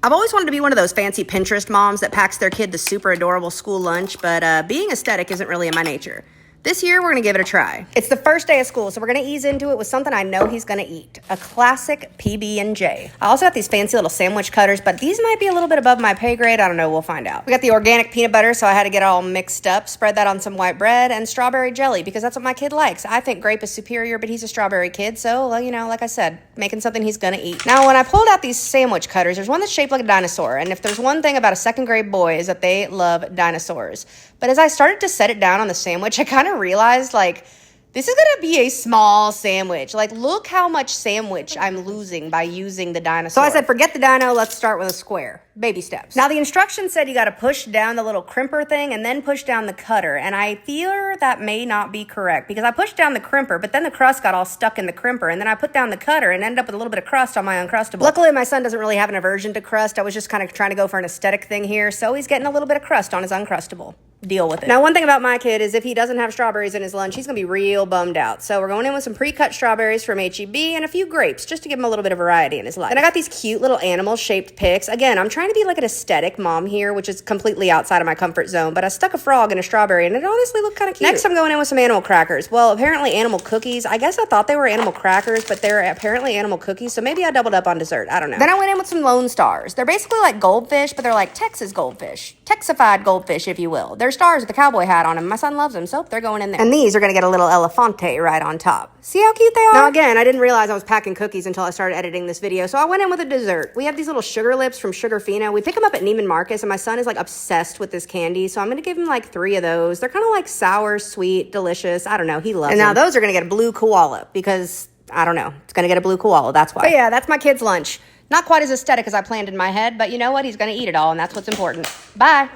I've always wanted to be one of those fancy Pinterest moms that packs their kid the super adorable school lunch, but being aesthetic isn't really in my nature. This year, we're gonna give it a try. It's the first day of school, so we're gonna ease into it with something I know he's gonna eat. A classic PB&J. I also got these fancy little sandwich cutters, but these might be a little bit above my pay grade. I don't know, we'll find out. We got the organic peanut butter, so I had to get it all mixed up. Spread that on some white bread and strawberry jelly, because that's what my kid likes. I think grape is superior, but he's a strawberry kid, so, well, you know, like I said, making something he's gonna eat. Now, when I pulled out these sandwich cutters, there's one that's shaped like a dinosaur, and if there's one thing about a second grade boy is that they love dinosaurs. But as I started to set it down on the sandwich, I kind of realized, like, this is gonna be a small sandwich. Like, look how much sandwich I'm losing by using the dinosaur. So I said, forget the dino, let's start with a square. Baby steps. Now, the instructions said you gotta push down the little crimper thing and then push down the cutter. And I fear that may not be correct because I pushed down the crimper, but then the crust got all stuck in the crimper. And then I put down the cutter and ended up with a little bit of crust on my Uncrustable. Luckily, my son doesn't really have an aversion to crust. I was just kind of trying to go for an aesthetic thing here. So he's getting a little bit of crust on his Uncrustable. Deal with it. Now, one thing about my kid is if he doesn't have strawberries in his lunch, he's gonna be real bummed out. So we're going in with some pre-cut strawberries from HEB and a few grapes just to give him a little bit of variety in his life. And I got these cute little animal-shaped picks. Again, I'm trying to be like an aesthetic mom here, which is completely outside of my comfort zone, but I stuck a frog in a strawberry and it honestly looked kind of cute. Next, I'm going in with some animal crackers. Well, apparently animal cookies. I guess I thought they were animal crackers, but they're apparently animal cookies, so maybe I doubled up on dessert. I don't know. Then I went in with some Lone Stars. They're basically like goldfish, but they're like Texas goldfish. Texified goldfish, if you will. They're stars with a cowboy hat on them. My son loves them, so they're going in there. And these are going to get a little elefante right on top. See how cute they are? Now, again, I didn't realize I was packing cookies until I started editing this video, so I went in with a dessert. We have these little sugar lips from Sugarfina. We pick them up at Neiman Marcus, and my son is like obsessed with this candy, so I'm going to give him like 3 of those. They're kind of like sour, sweet, delicious. I don't know. He loves them. And now those are going to get a blue koala because, I don't know, it's going to get a blue koala. That's why. But yeah, that's my kid's lunch. Not quite as aesthetic as I planned in my head, but you know what? He's going to eat it all, and that's what's important. Bye.